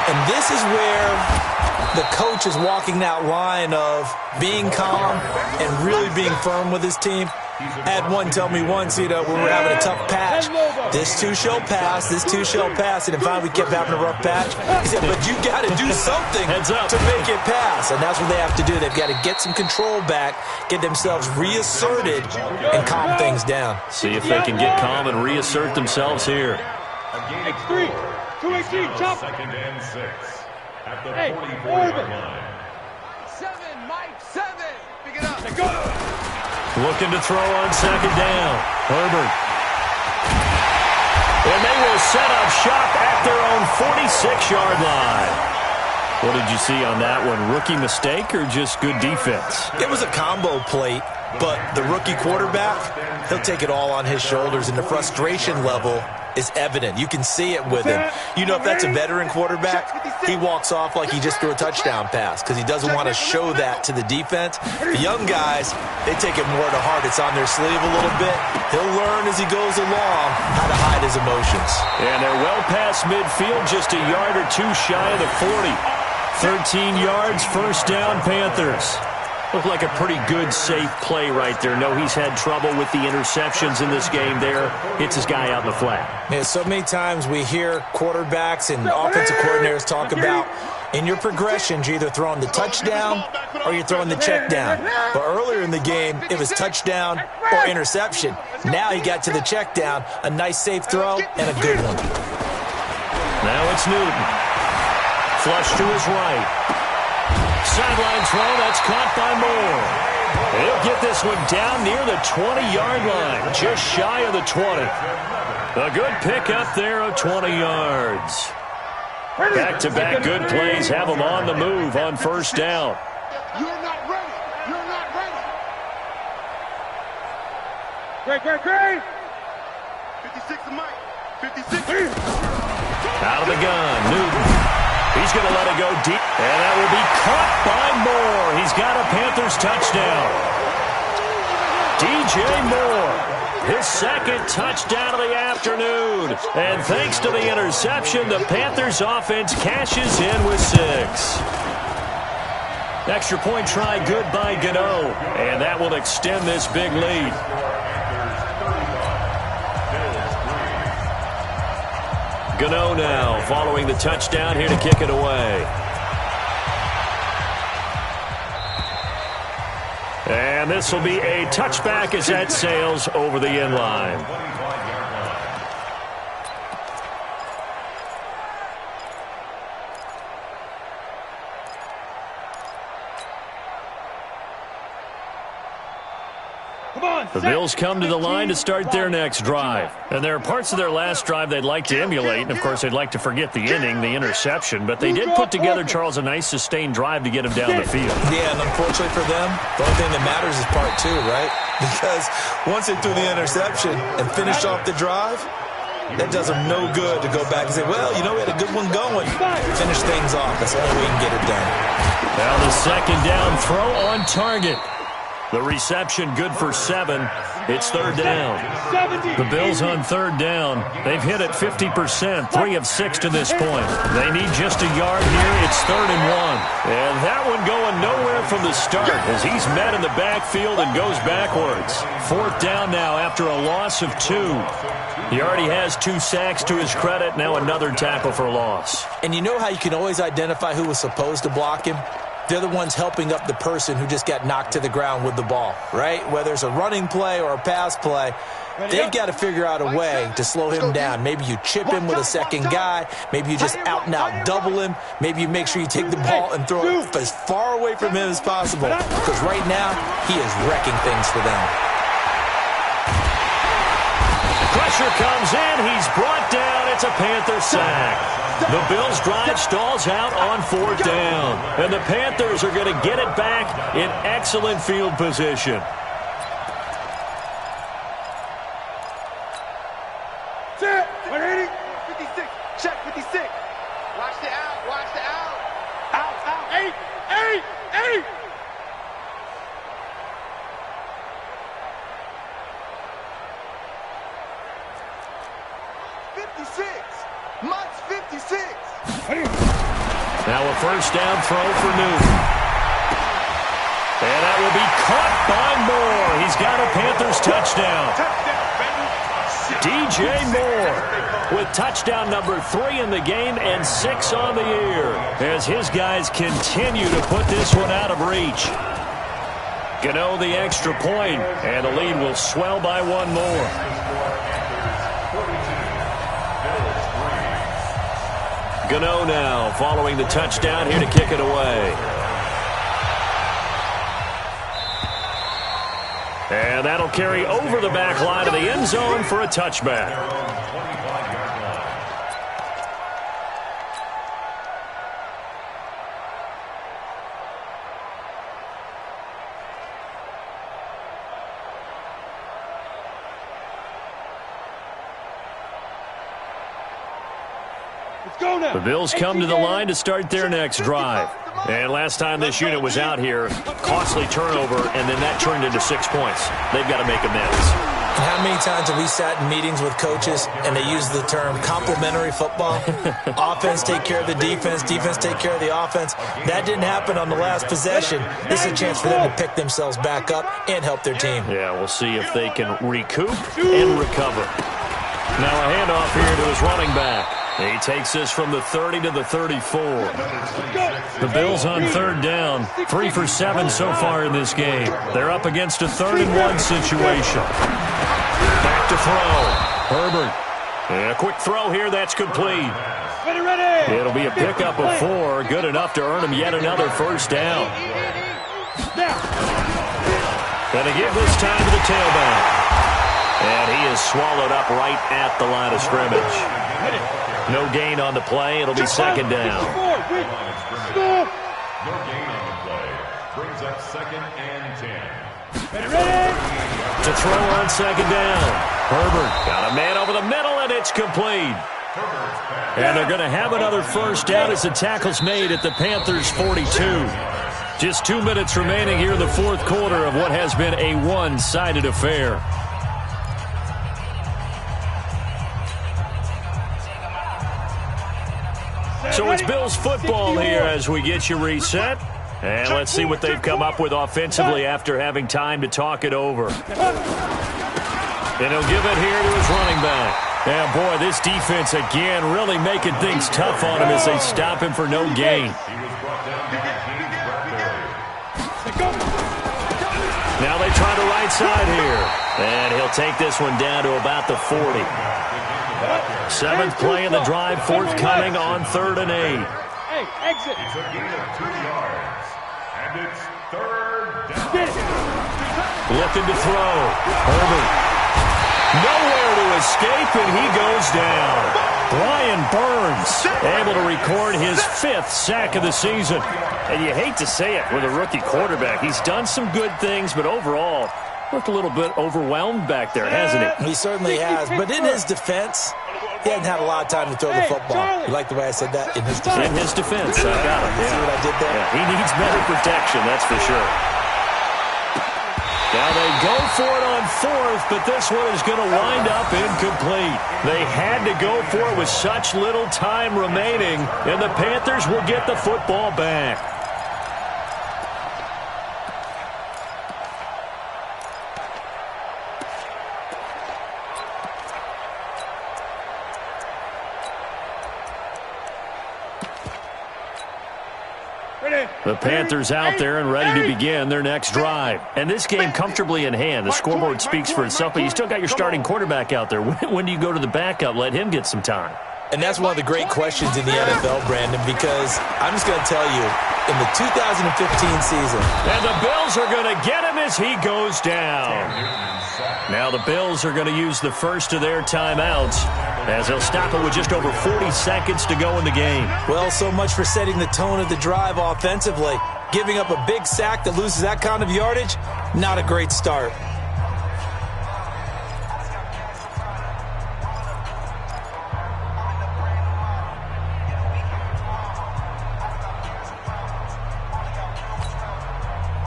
And this is where the coach is walking that line of being calm and really being firm with his team. I had one tell me once, when we were having a tough patch, this too shall pass, this too shall pass. And finally we kept having a rough patch. He said, but you got to do something to make it pass. And that's what they have to do. They've got to get some control back, get themselves reasserted, and calm things down. See if they can get calm and reassert themselves here. 218, chop. Second and 6 at the Hey, 44-yard line. 7, Mike, 7. Pick it up. Let's go. Looking to throw on second down. Herbert. And they will set up shop at their own 46-yard line. What did you see on that one? Rookie mistake or just good defense? It was a combo plate, but the rookie quarterback, he'll take it all on his shoulders, and the frustration level is evident. You can see it with him. You know, if that's a veteran quarterback, he walks off like he just threw a touchdown pass because he doesn't want to show that to the defense. The young guys, they take it more to heart. It's on their sleeve a little bit. He'll learn as he goes along how to hide his emotions. And they're well past midfield, just a yard or two shy of the 40. 13 yards, first down, Panthers. Looked like a pretty good, safe play right there. No, he's had trouble with the interceptions in this game there. Hits his guy out in the flat. Yeah, so many times we hear quarterbacks and offensive coordinators talk about in your progressions, you're either throwing the touchdown or you're throwing the check down. But earlier in the game, it was touchdown or interception. Now he got to the check down, a nice safe throw, and a good one. Now it's Newton. Flush to his right. Sideline throw, that's caught by Moore. He'll get this one down near the 20-yard line, just shy of the 20. A good pickup there of 20 yards. Back-to-back good plays have them on the move on first down. You're not ready. You're not ready. Great. 56 to Mike. 56. Out of the gun, Newton. He's going to let it go deep, and that will be caught by Moore. He's got a Panthers touchdown. DJ Moore, his second touchdown of the afternoon. And thanks to the interception, the Panthers offense cashes in with 6. Extra point try good by Gano, and that will extend this big lead. Gano now following the touchdown here to kick it away. And this will be a touchback as that sails over the end line. The Bills come to the line to start their next drive. And there are parts of their last drive they'd like to emulate. And, of course, they'd like to forget the inning, the interception. But they did put together, Charles, a nice sustained drive to get him down the field. Yeah, and unfortunately for them, the only thing that matters is part 2, right? Because once they threw the interception and finished off the drive, that does them no good to go back and say, well, you know, we had a good one going. Finish things off. That's the only way you can get it done. Now the second down throw on target. The reception good for 7. It's third down. The Bills on third down. They've hit it 50%, 3 of 6 to this point. They need just a yard here. It's 3rd and 1. And that one going nowhere from the start as he's met in the backfield and goes backwards. 4th down now after a loss of 2. He already has 2 sacks to his credit. Now another tackle for loss. And you know how you can always identify who was supposed to block him? They're the ones helping up the person who just got knocked to the ground with the ball, right? Whether it's a running play or a pass play, they've got to figure out a way to slow him down. Maybe you chip him with a second guy. Maybe you just out-and-out double him. Maybe you make sure you take the ball and throw it as far away from him as possible. Because right now, he is wrecking things for them. Pressure comes in. He's brought down. It's a Panther sack. The Bills drive stalls out on 4th down. And the Panthers are going to get it back in excellent field position. Set. 180. 56. Check 56. Watch the out. Watch the out. Out. 8. 56. Mike's 56. Now a first down throw for Newton. And that will be caught by Moore. He's got a Panthers touchdown. DJ Moore with touchdown number 3 in the game and 6 on the year as his guys continue to put this one out of reach. Gano the extra point, and the lead will swell by 1 more. Gano now following the touchdown here to kick it away. And that'll carry over the back line of the end zone for a touchback. The Bills come to the line to start their next drive. And last time this unit was out here, costly turnover, and then that turned into 6 points. They've got to make amends. And how many times have we sat in meetings with coaches and they use the term complementary football? Offense take care of the defense, defense take care of the offense. That didn't happen on the last possession. This is a chance for them to pick themselves back up and help their team. Yeah, we'll see if they can recoup and recover. Now a handoff here to his running back. He takes this from the 30 to the 34. The Bills on third down. 3 for 7 so far in this game. They're up against a 3rd-and-1 situation. Back to throw. Herbert. And a quick throw here. That's complete. It'll be a pickup of 4. Good enough to earn him yet another first down. Gonna give this time to the tailback. And he is swallowed up right at the line of scrimmage. No gain on the play. It'll be 2nd down. No gain on the play. Brings up 2nd and 10. To throw on 2nd down. Herbert got a man over the middle, and it's complete. And they're going to have another first down as the tackle's made at the Panthers' 42. Just 2 minutes remaining here in the 4th quarter of what has been a one-sided affair. So it's Bills football here as we get you reset. And let's see what they've come up with offensively after having time to talk it over. And he'll give it here to his running back. And boy, this defense again really making things tough on him as they stop him for no gain. Now they try the right side here. And he'll take this one down to about the 40. 7th play in the drive, forthcoming on 3rd and 8. Hey, exit. It's a gain of 2 yards. And it's 3rd down. Looking to throw. Herbert. Nowhere to escape, and he goes down. Brian Burns able to record his 5th sack of the season. And you hate to say it with a rookie quarterback. He's done some good things, but overall, looked a little bit overwhelmed back there, hasn't he? He certainly has, but in his defense, he hasn't had a lot of time to throw the football. You like the way I said that? In his defense. In his defense, I got it. See what I did there? Yeah, he needs better protection, that's for sure. Now they go for it on 4th, but this one is going to wind up incomplete. They had to go for it with such little time remaining, and the Panthers will get the football back. The Panthers out there and ready to begin their next drive. And this game comfortably in hand. The scoreboard speaks for itself, but you still got your starting quarterback out there. When do you go to the backup? Let him get some time. And that's one of the great questions in the NFL, Brandon, because I'm just going to tell you, in the 2015 season. And the Bills are going to get him as he goes down. Now the Bills are going to use the first of their timeouts as they'll stop it with just over 40 seconds to go in the game. Well, so much for setting the tone of the drive offensively. Giving up a big sack that loses that kind of yardage, not a great start.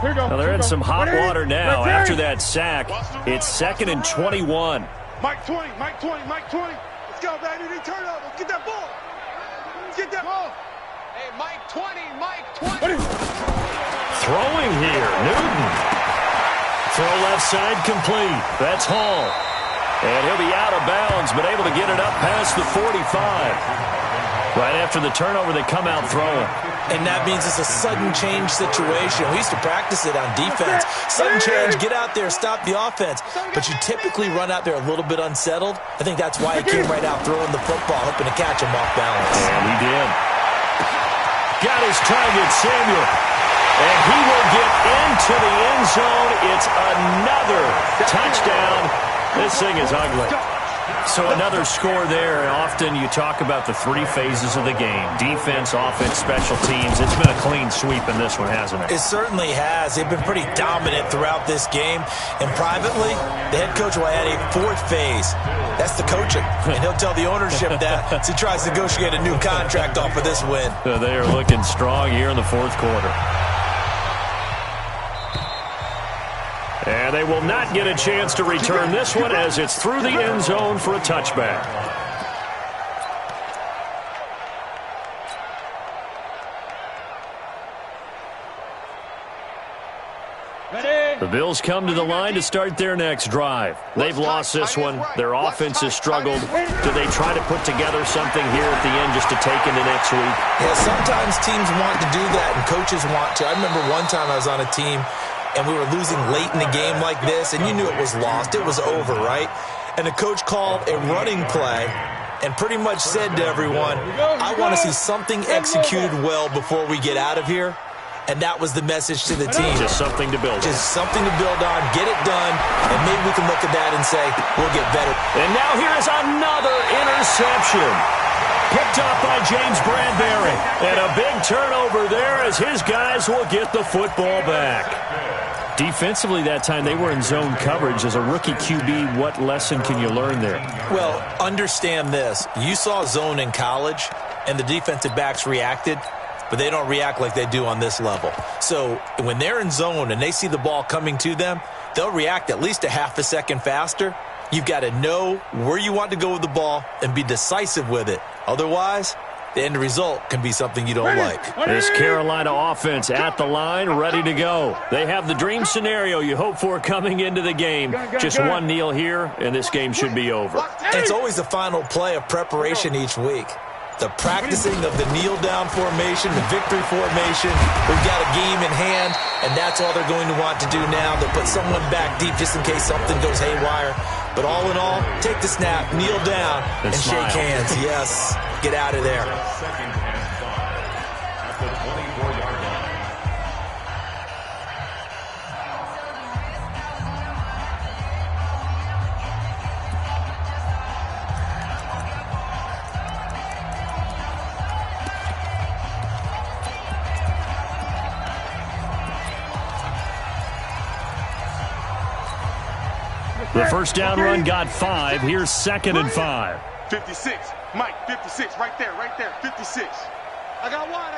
Well, they're in some hot water now. After that sack, it's 2nd and 21. Mike 20, Mike 20, Mike 20. Let's go, baby. They turn over. Get that ball. Get that ball. Hey, Mike 20, Mike 20. Throwing here, Newton. Throw left side complete. That's Hall. And he'll be out of bounds, but able to get it up past the 45. Right after the turnover, they come out throwing. And that means it's a sudden change situation. We used to practice it on defense. Sudden change, get out there, stop the offense. But you typically run out there a little bit unsettled. I think that's why he came right out throwing the football, hoping to catch him off balance. And he did. Got his target, Samuel. And he will get into the end zone. It's another touchdown. This thing is ugly. So another score there. Often you talk about the three phases of the game. Defense, offense, special teams. It's been a clean sweep in this one, hasn't it? It certainly has. They've been pretty dominant throughout this game. And privately, the head coach will add a fourth phase. That's the coaching. And he'll tell the ownership that as he tries to negotiate a new contract off of this win. They are looking strong here in the fourth quarter. And they will not get a chance to return this one as it's through the end zone for a touchback. The Bills come to the line to start their next drive. They've lost this one. Their offense has struggled. Do they try to put together something here at the end just to take into next week? Yeah, sometimes teams want to do that and coaches want to. I remember one time I was on a team and we were losing late in the game like this, and you knew it was lost. It was over, right? And the coach called a running play and pretty much said to everyone, I want to see something executed well before we get out of here. And that was the message to the team. Just something to build on. Just something to build on, get it done, and maybe we can look at that and say, we'll get better. And now here is another interception. Picked up by James Bradbury. And a big turnover there as his guys will get the football back. Defensively that time, they were in zone coverage. As a rookie QB, what lesson can you learn there? Well, understand this. You saw zone in college, and the defensive backs reacted, but they don't react like they do on this level. So when they're in zone and they see the ball coming to them, they'll react at least a half a second faster. You've got to know where you want to go with the ball and be decisive with it. Otherwise, the end result can be something you don't like. This Carolina offense at the line, ready to go. They have the dream scenario you hope for coming into the game. Just one kneel here, and this game should be over. It's always the final play of preparation each week. The practicing of the kneel-down formation, the victory formation. We've got a game in hand, and that's all they're going to want to do now. They'll put someone back deep just in case something goes haywire. But all in all, take the snap, kneel down, and shake hands. Yes, get out of there. Second and 5 at the 24-yard line. The first down run got 5. Here's 2nd and 5. 56. Mike, 56. Right there, 56. I got one.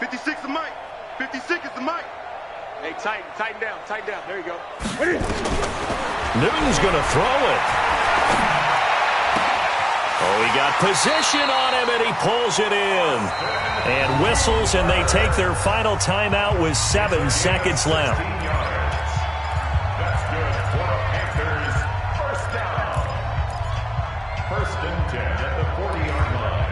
56 is Mike. 56 is the Mike. Hey, tighten down. There you go. Newton's going to throw it. Oh, he got position on him, and he pulls it in. And whistles, and they take their final timeout with 7 seconds left. That's good for Panthers. First down. 1st and 10 at the 40-yard line.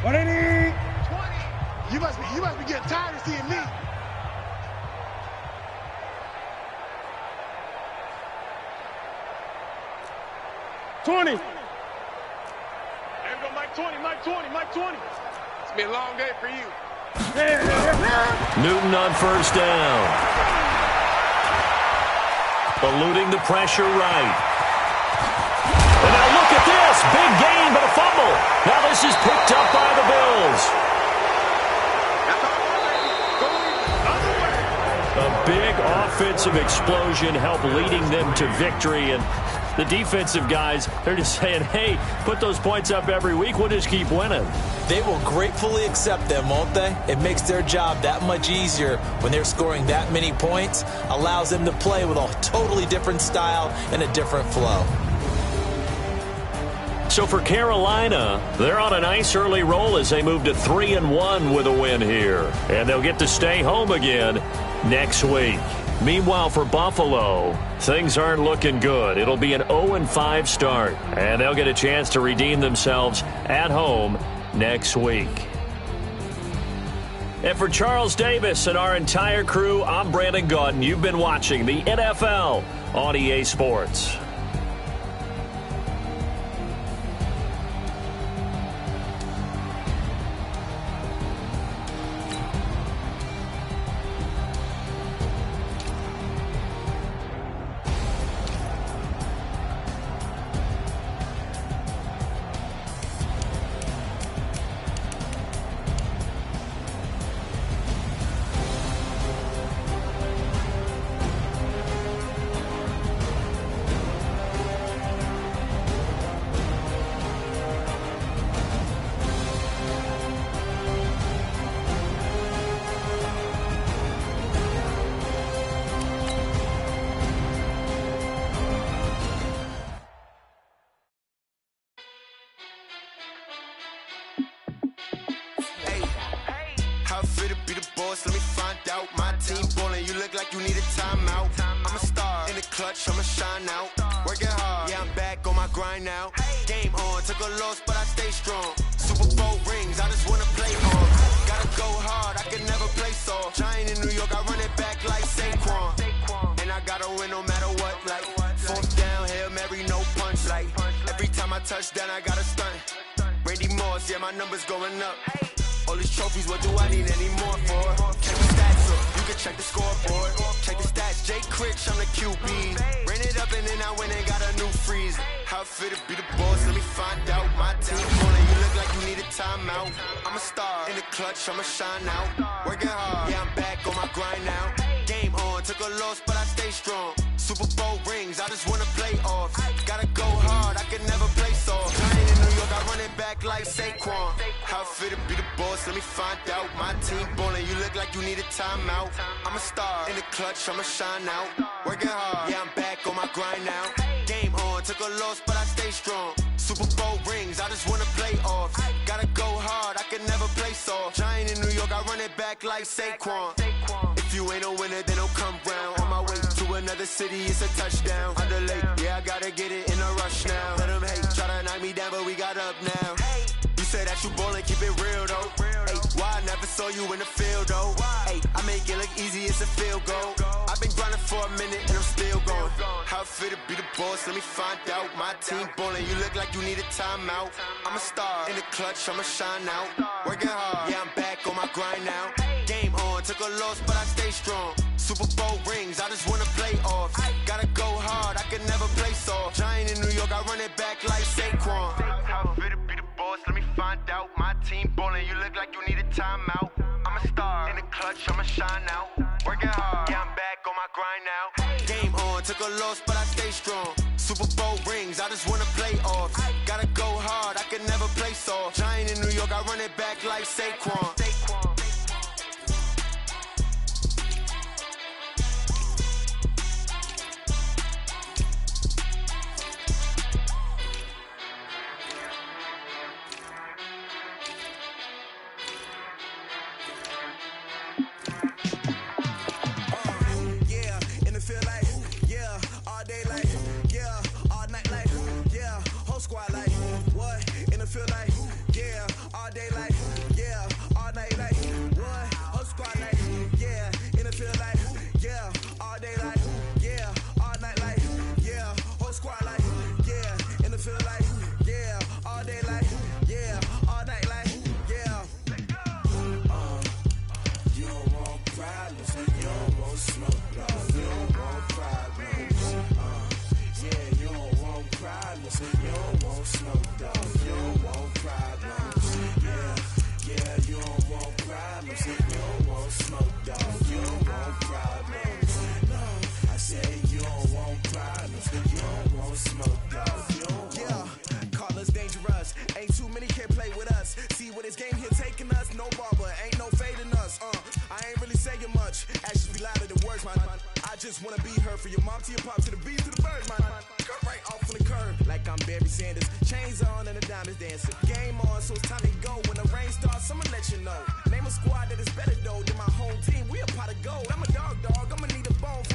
What do you need? 20. You must be getting tired of seeing me. Twenty. There we go, Mike 20. It's been a long day for you. Newton on first down. Eluding the pressure right. And now look at this. Big gain, but a fumble. Now this is picked up by the Bills. A big offensive explosion helped leading them to victory. And the defensive guys, they're just saying, hey, put those points up every week. We'll just keep winning. They will gratefully accept them, won't they? It makes their job that much easier when they're scoring that many points. Allows them to play with a totally different style and a different flow. So for Carolina, they're on a nice early roll as they move to 3-1 with a win here. And they'll get to stay home again next week. Meanwhile, for Buffalo, things aren't looking good. It'll be an 0-5 start, and they'll get a chance to redeem themselves at home next week. And for Charles Davis and our entire crew, I'm Brandon Gaudin. You've been watching the NFL on EA Sports. Let me find out. My team ballin', you look like you need a timeout. I'm a star in the clutch, I'ma shine out. Working hard, yeah, I'm back on my grind now. Game on, took a loss, but I stay strong. Super Bowl rings, I just wanna play on. Gotta go hard, I can never play soft. Giant in New York, I run it back like Saquon. And I gotta win no matter what, like fourth down, Hail Mary, no punch. Like every time I touch down, I gotta stunt. Randy Moss, yeah, my numbers going up. All these trophies, what do I need any more for? Check the stats up, you can check the scoreboard. Check the stats, Jay Critch, I'm the QB. Ran it up and then I went and got a new freeze. How it fit to be the boss, let me find out. My team ballin', you look like you need a timeout. I'm a star in the clutch, I'ma shine out. Working hard, yeah, I'm back on my grind now. Game on, took a loss, but I stay strong. Super Bowl rings, I just wanna play off. Gotta go hard, I can never play soft. Giant in New York, I run it back like Saquon. How it fit to be the boss, let me find out. My team ballin', you look like you need a timeout. I'm a star in the clutch, I'ma shine out. Working hard, yeah, I'm back on my grind now. Game on, took a loss, but I stay strong. Super Bowl rings, I just wanna play off. Gotta go hard, I can never play soft. Giant in New York, I run it back like Saquon. If you ain't a winner, then don't come round. On my way to another city, it's a touchdown. Under late, yeah, I gotta get it in a rush now. Let them hate, try to knock me down, but we got up now. You say that you ballin', keep it real though. Ay, why I never saw you in the field though? Ay, I make it look easy, it's a field goal. I've been grinding for a minute and I'm still going. How it fit to be the boss, let me find out. My team ballin', you look like you need a timeout. I'm a star in the clutch, I'ma shine out. Working hard, yeah, I'm back on my grind now. Game on, took a loss, but I stay strong. Super Bowl rings, I just wanna play off. Gotta go hard, I can never play soft. Giant in New York, I run it back like Saquon. How it fit to be the boss, let me find out. My team ballin', you look like you need a timeout. I'm a star in the clutch, I'ma shine out. Working hard, yeah, I'm back on my grind now. Game on, took a loss, but I stay strong. Super Bowl rings, I just wanna play off. Gotta go hard, I can never play soft. Giant in New York, I run it back like Saquon. Name a squad that is better though than my home team. We a pot of gold. I'm a dog. I'ma need a bone.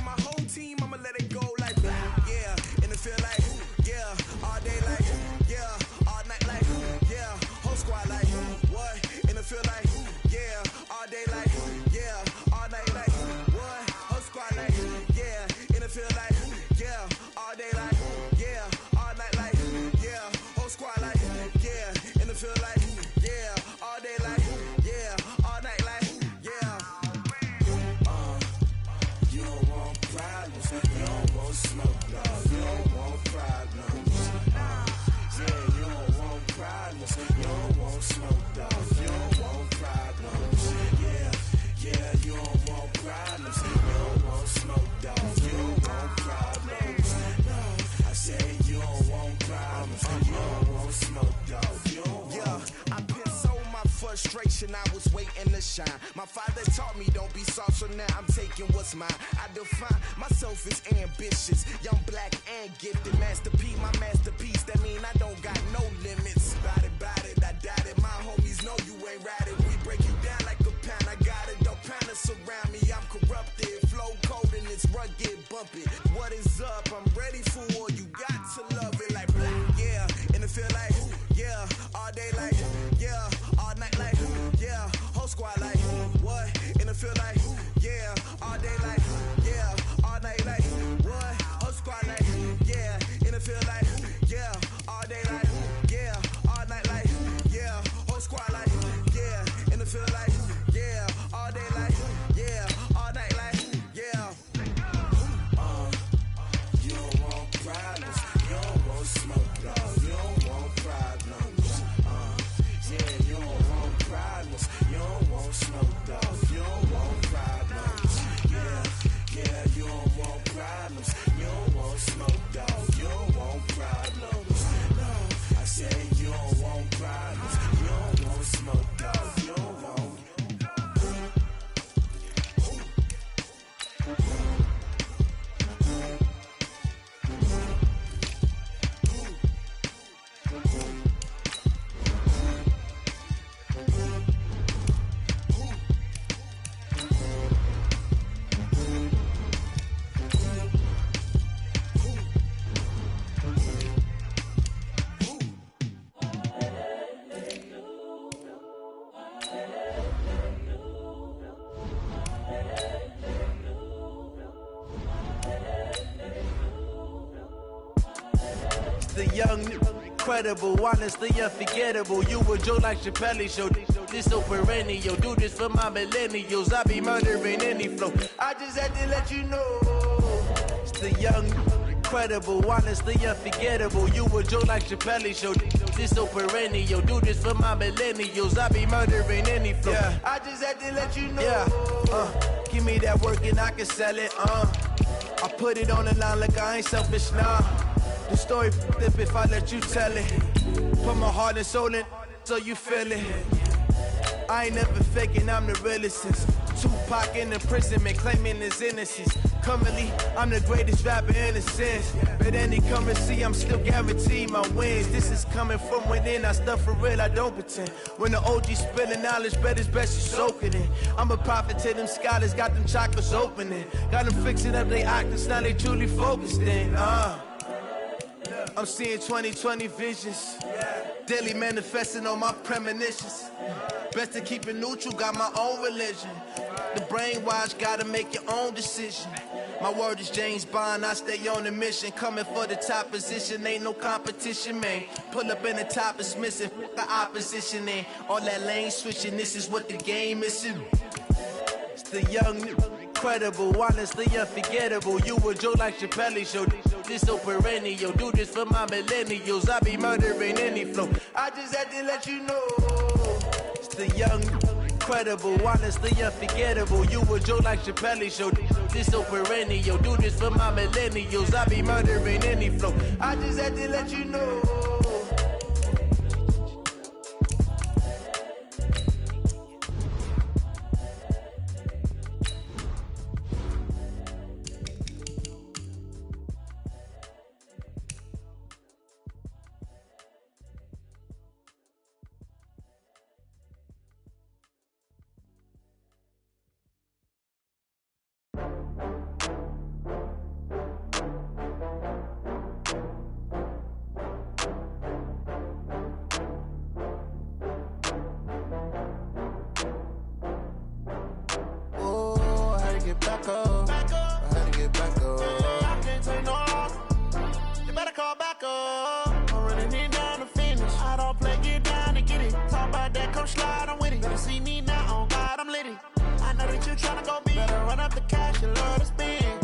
feel like, yeah, all day like, yeah, all night like, what? Whole squad like, yeah, in the feel like, yeah, all day like, yeah, all night like, yeah, whole squad like, yeah, in the feel like, yeah, all day like, yeah, all night like, yeah. You don't want problems, you don't want smoke, no, you don't want problems. Yeah, you don't want problems, you don't want smoke, dog, you don't want problems. Yeah, you don't want problems, you don't want smoke, dog, you don't want problems. No, I say you don't want problems, you don't want smoke, dog, you don't want. Yeah, I pissed so my frustration, I was waiting to shine. My father taught me don't be soft, so now I'm taking what's mine. I define myself as ambitious, young, black, and gifted. Master P, my masterpiece, that mean I don't got no limits. Bout it, I doubt it. My homies know you ain't ratted. We break you down like a pound. I got it, don't pound us around me. I'm corrupted, flow cold and it's rugged, bumpy. What is up? I'm ready for war. You got to love it like black, yeah. And it feel like, yeah, all day like, yeah, all night like, yeah, whole squad like, what? And it feel like, yeah, all day like, yeah, all night like, what? Whole squad like, yeah, and it feel like, yeah, all day like, yeah, all night like, yeah, whole squad like, yeah, and it feel like, yeah, all day like, yeah, all night like, yeah. You don't want problems, you don't want smoke, dog, you don't want problems. Yeah, you don't want problems, you don't want smoke, dog, you don't want problems. Yeah, you don't want problems, you don't want smoke, dog, you don't want problems. No, I say you don't want problems, you don't want smoke, dog, you don't want. The young, incredible, honestly unforgettable. You a joke like Chappelle show. This so perennial. Do this for my millennials. I be murdering any flow. I just had to let you know. It's the young, incredible, honestly unforgettable. You a joke like Chappelle show. This so perennial. Do this for my millennials. I be murdering any flow. Yeah. I just had to let you know. Yeah. Give me that work and I can sell it. I put it on the line like I ain't selfish now. The story flip if I let you tell it. Put my heart and soul in so you feel it. I ain't never faking, I'm the realest since Tupac in imprisonment, claiming his innocence. Currently, I'm the greatest rapper in a sense. But any come and see, I'm still guaranteed my wins. This is coming from within, I stuff for real, I don't pretend. When the OG spilling knowledge, bet it's best you soak it in. I'm a prophet to them scholars, got them chakras opening. Got them fixing up they octaves, now they truly focused in. I'm seeing 2020 visions, daily manifesting on my premonitions. Best to keep it neutral, got my own religion. The brainwash, gotta make your own decision. My word is James Bond, I stay on a mission. Coming for the top position, ain't no competition, man. Pull up in the top is missing, the opposition ain't. All that lane switching, this is what the game is. It's the young, incredible, honestly unforgettable. You a joke like Chappelle show. This so perennial. Do this for my millennials. I be murdering any flow. I just had to let you know. It's the young, incredible, honestly unforgettable. You a joke like Chappelle show. This so perennial. Do this for my millennials. I be murdering any flow. I just had to let you know. up. I had to get back up. I can't take no loss. You better call back up. I'm running it down to finish. I don't play, get down and get it. Talk about that, come slide, I'm with it. Better see me now, on God, I'm litty. I know that you tryna go big. Better run up the cash, you love to spend.